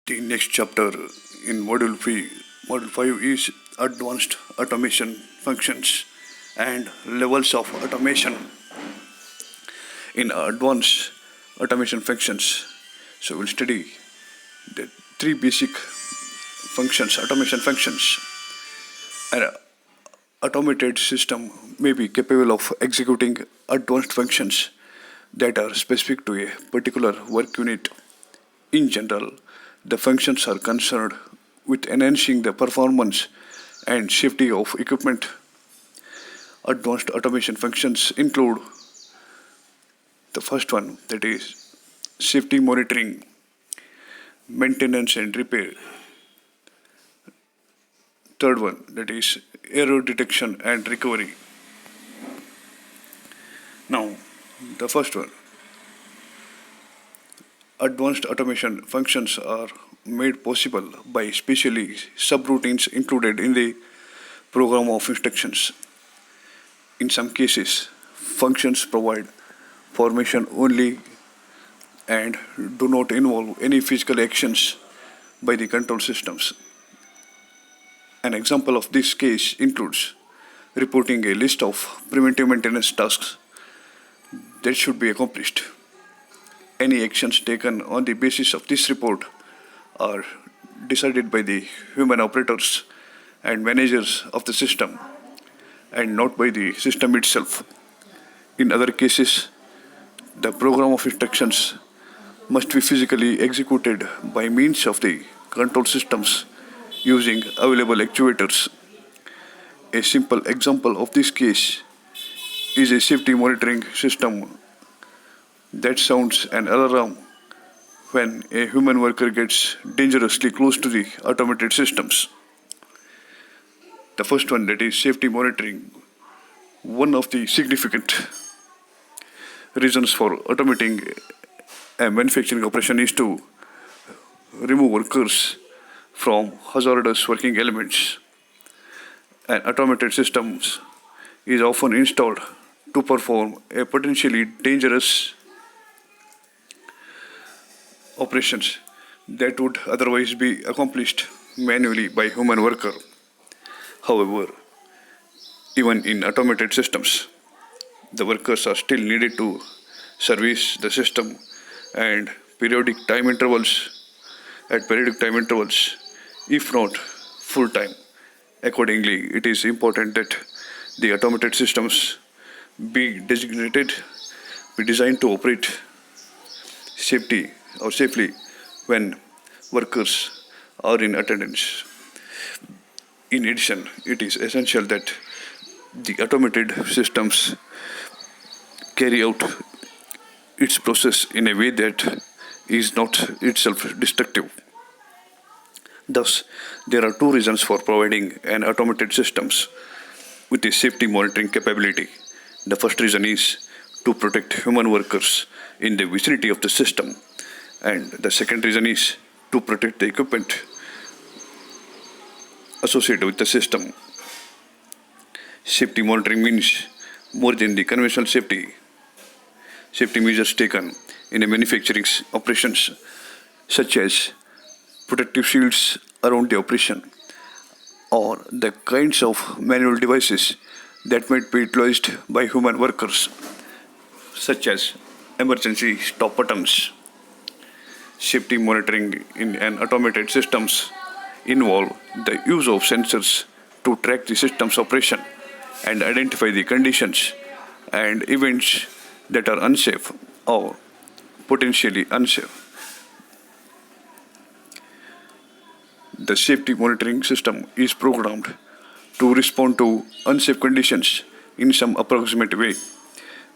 The next chapter in Module 5 is Advanced Automation Functions and Levels of Automation. In Advanced Automation Functions, so we'll study the three basic functions, automation functions. An automated system may be capable of executing advanced functions that are specific to a particular work unit. In general, the functions are concerned with enhancing the performance and safety of equipment. Advanced automation functions include the first one, that is safety monitoring, maintenance and repair. Third one, that is error detection and recovery. Now, the first one. Advanced automation functions are made possible by specially subroutines included in the program of instructions. In some cases, functions provide formation only and do not involve any physical actions by the control systems. An example of this case includes reporting a list of preventive maintenance tasks that should be accomplished. Any actions taken on the basis of this report are decided by the human operators and managers of the system and not by the system itself. In other cases, the program of instructions must be physically executed by means of the control systems using available actuators. A simple example of this case is a safety monitoring system that sounds an alarm when a human worker gets dangerously close to the automated systems. The first one, that is safety monitoring. One of the significant reasons for automating a manufacturing operation is to remove workers from hazardous working elements. An automated system is often installed to perform a potentially dangerous operations that would otherwise be accomplished manually by human worker. However, even in automated systems, the workers are still needed to service the system and periodic time intervals, if not full time. Accordingly, it is important that the automated systems be designed to operate safely when workers are in attendance. In addition, it is essential that the automated systems carry out its process in a way that is not itself destructive. Thus, there are two reasons for providing an automated systems with a safety monitoring capability. The first reason is to protect human workers in the vicinity of the system, and the second reason is to protect the equipment associated with the system. Safety monitoring means more than the conventional safety measures taken in a manufacturing operations, such as protective shields around the operation or the kinds of manual devices that might be utilized by human workers, such as emergency stop buttons. Safety monitoring in an automated systems involve the use of sensors to track the system's operation and identify the conditions and events that are unsafe or potentially unsafe. The safety monitoring system is programmed to respond to unsafe conditions in some approximate way.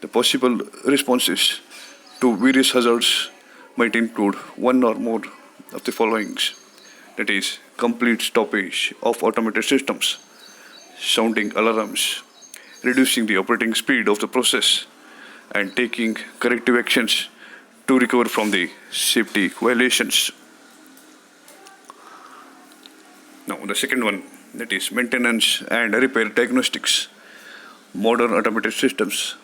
The possible responses to various hazards might include one or more of the followings, that is, complete stoppage of automated systems, sounding alarms, reducing the operating speed of the process, and taking corrective actions to recover from the safety violations. Now, the second one, that is maintenance and repair diagnostics. Modern automated systems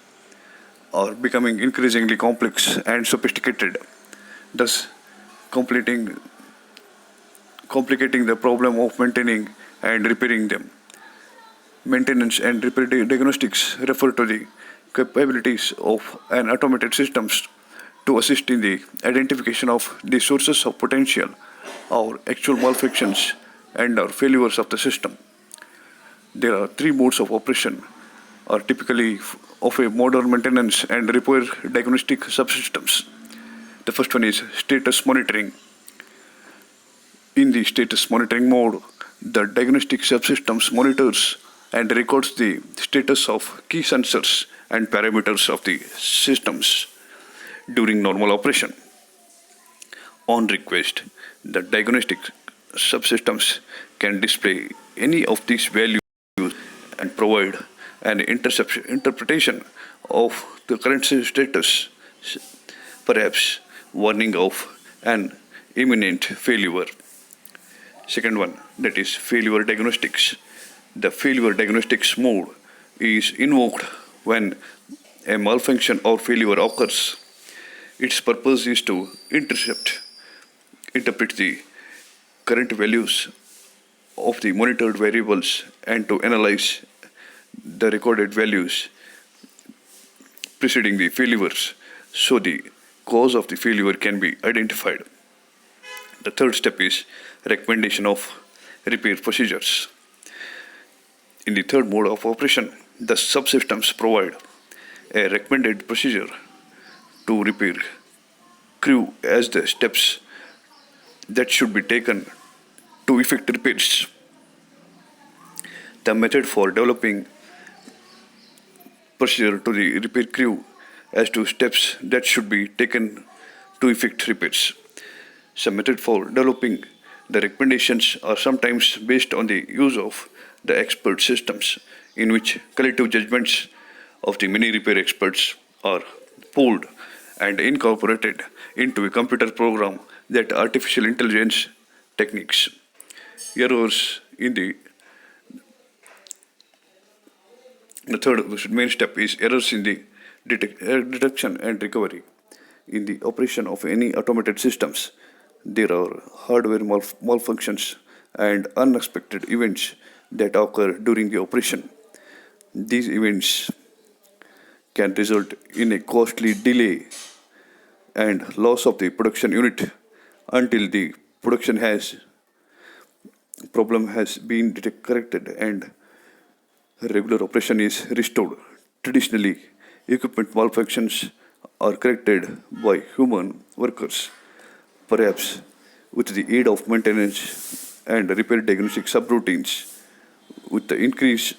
are becoming increasingly complex and sophisticated. Thus, completing complicating the problem of maintaining and repairing them. Maintenance and repair diagnostics refer to the capabilities of an automated systems to assist in the identification of the sources of potential or actual malfunctions and or failures of the system. There are three modes of operation are typically of a modern maintenance and repair diagnostic subsystems. The first one is status monitoring. In the status monitoring mode, the diagnostic subsystems monitors and records the status of key sensors and parameters of the systems during normal operation. On request, the diagnostic subsystems can display any of these values and provide an interpretation of the current status, perhaps warning of an imminent failure. Second one, that is failure diagnostics. The failure diagnostics mode is invoked when a malfunction or failure occurs. Its purpose is to interpret the current values of the monitored variables and to analyze the recorded values preceding the failures so the cause of the failure can be identified. The third step is recommendation of repair procedures. In the third mode of operation, the subsystems provide a recommended procedure to repair crew as the steps that should be taken to effect repairs. The method for developing procedure to the repair crew as to steps that should be taken to effect repairs. Some method for developing the recommendations are sometimes based on the use of the expert systems in which collective judgments of the many repair experts are pooled and incorporated into a computer program that artificial intelligence techniques. Errors in the third main step is errors in the detection and recovery. In the operation of any automated systems, there are hardware malfunctions and unexpected events that occur during the operation. These events can result in a costly delay and loss of the production unit until the problem has been corrected and regular operation is restored. Traditionally, equipment malfunctions are corrected by human workers, perhaps with the aid of maintenance and repair diagnostic subroutines. With the increased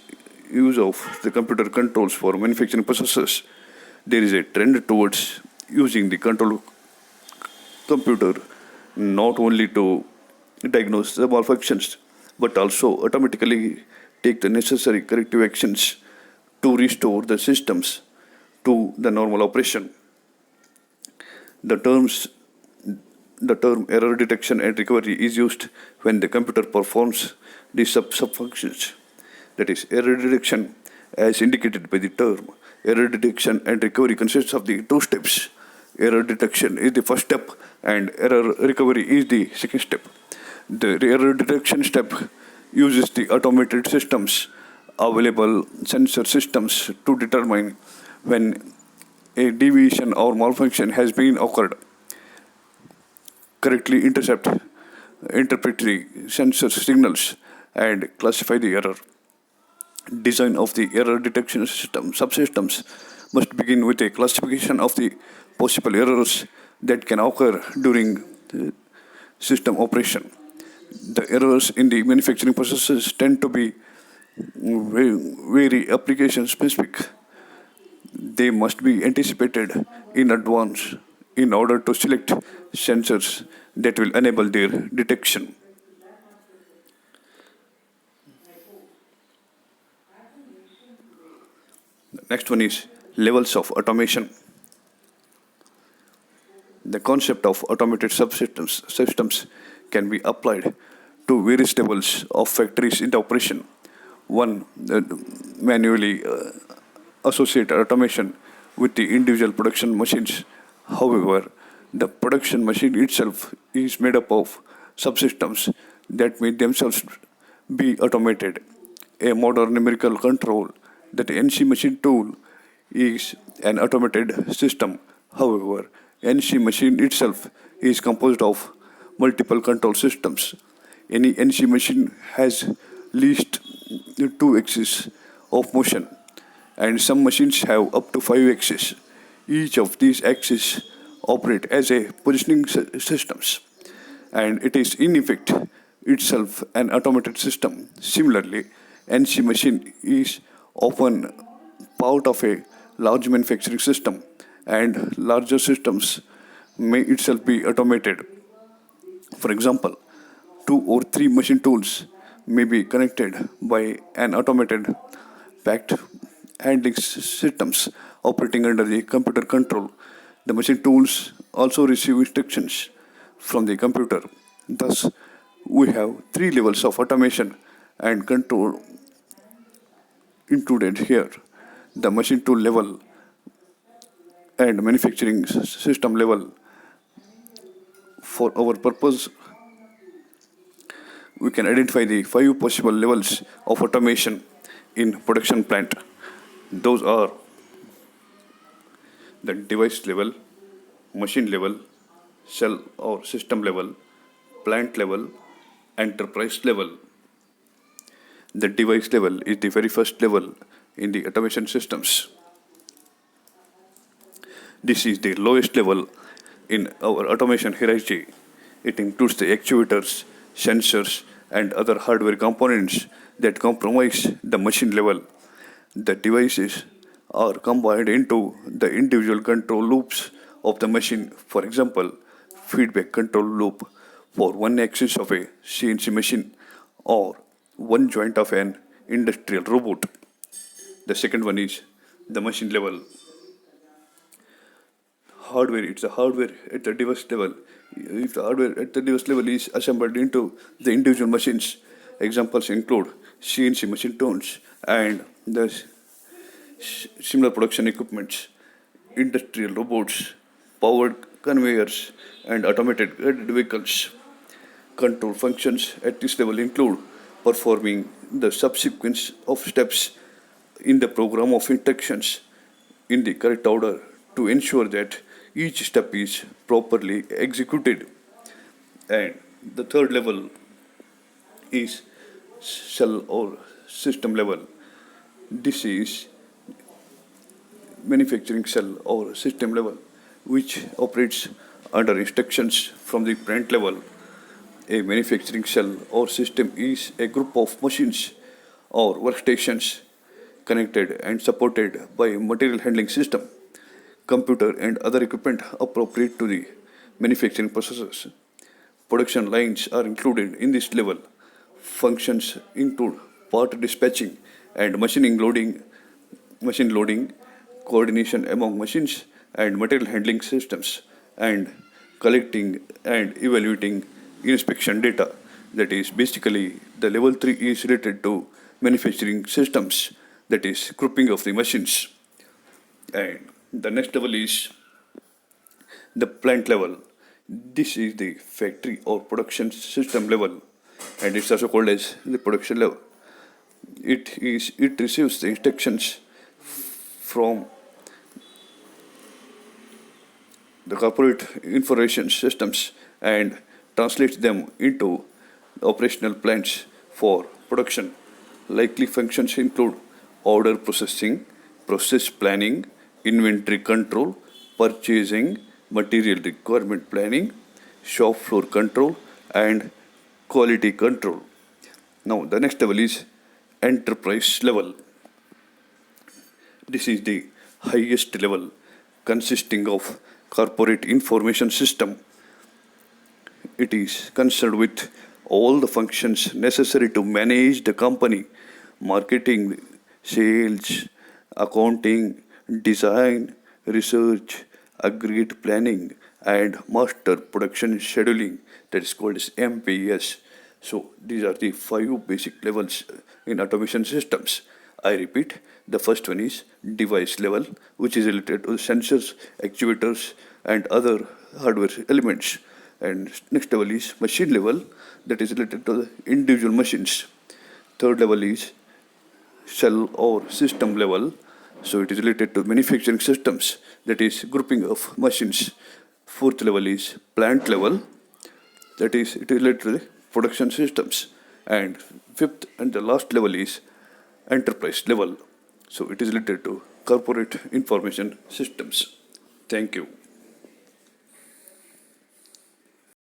use of the computer controls for manufacturing processes, there is a trend towards using the control computer not only to diagnose the malfunctions but also automatically take the necessary corrective actions to restore the systems to the normal operation. The term error detection and recovery is used when the computer performs the sub-functions. That is, error detection, as indicated by the term, error detection and recovery consists of the two steps. Error detection is the first step and error recovery is the second step. The error detection step uses the automated systems, available sensor systems to determine when a deviation or malfunction has been occurred. Correctly interpret the sensor signals and classify the error. Design of the error detection subsystems must begin with a classification of the possible errors that can occur during the system operation. The errors in the manufacturing processes tend to be very application specific. They must be anticipated in advance in order to select sensors that will enable their detection. The next one is levels of automation. The concept of automated systems can be applied to various levels of factories in the operation. One, manually associate automation with the individual production machines. However, the production machine itself is made up of subsystems that may themselves be automated. A modern numerical control, that NC machine tool, is an automated system. However, NC machine itself is composed of multiple control systems. Any NC machine has least two axes of motion, and some machines have up to five axes. Each of these axes operate as a positioning systems, and it is in effect itself an automated system. Similarly, NC machine is often part of a large manufacturing system, and larger systems may itself be automated. For example, two or three machine tools may be connected by an automated packed handling systems operating under the computer control. The machine tools also receive instructions from the computer. Thus, we have three levels of automation and control included here: the machine tool level and manufacturing system level. For our purpose, we can identify the five possible levels of automation in production plant. Those are the device level, machine level, cell or system level, plant level, enterprise level. The device level is the very first level in the automation systems. This is the lowest level in our automation hierarchy. It includes the actuators, sensors, and other hardware components that comprise the machine level. The devices are combined into the individual control loops of the machine. For example, feedback control loop for one axis of a CNC machine or one joint of an industrial robot. The second one is the machine level. Hardware, it's the hardware at the device level. If the hardware at the device level is assembled into the individual machines, examples include CNC machine tools and the similar production equipments, industrial robots, powered conveyors, and automated guided vehicles. Control functions at this level include performing the subsequence of steps in the program of instructions in the correct order to ensure that each step is properly executed. And the third level is cell or system level. This is manufacturing cell or system level, which operates under instructions from the plant level. A manufacturing cell or system is a group of machines or workstations connected and supported by a material handling system, computer, and other equipment appropriate to the manufacturing processes. Production lines are included in this level. Functions include part dispatching and machine loading, coordination among machines and material handling systems, and collecting and evaluating inspection data. That is basically the level 3 is related to manufacturing systems, that is grouping of the machines. And the next level is the plant level. This is the factory or production system level, and it's also called as the production level. It receives the instructions from the corporate information systems and translates them into operational plans for production. Likely functions include order processing, process planning, inventory control, purchasing, material requirement planning, shop floor control, and quality control. Now, the next level is enterprise level. This is the highest level, consisting of corporate information system. It is concerned with all the functions necessary to manage the company: marketing, sales, accounting, design, research, aggregate planning, and master production scheduling. That is called as MPS. So these are the five basic levels in automation systems. I repeat, the first one is device level, which is related to sensors, actuators, and other hardware elements. And next level is machine level, that is related to the individual machines. Third level is cell or system level, so it is related to manufacturing systems, that is grouping of machines. Fourth level is plant level, that is it is related to the production systems. And fifth and the last level is enterprise level, so it is related to corporate information systems. Thank you.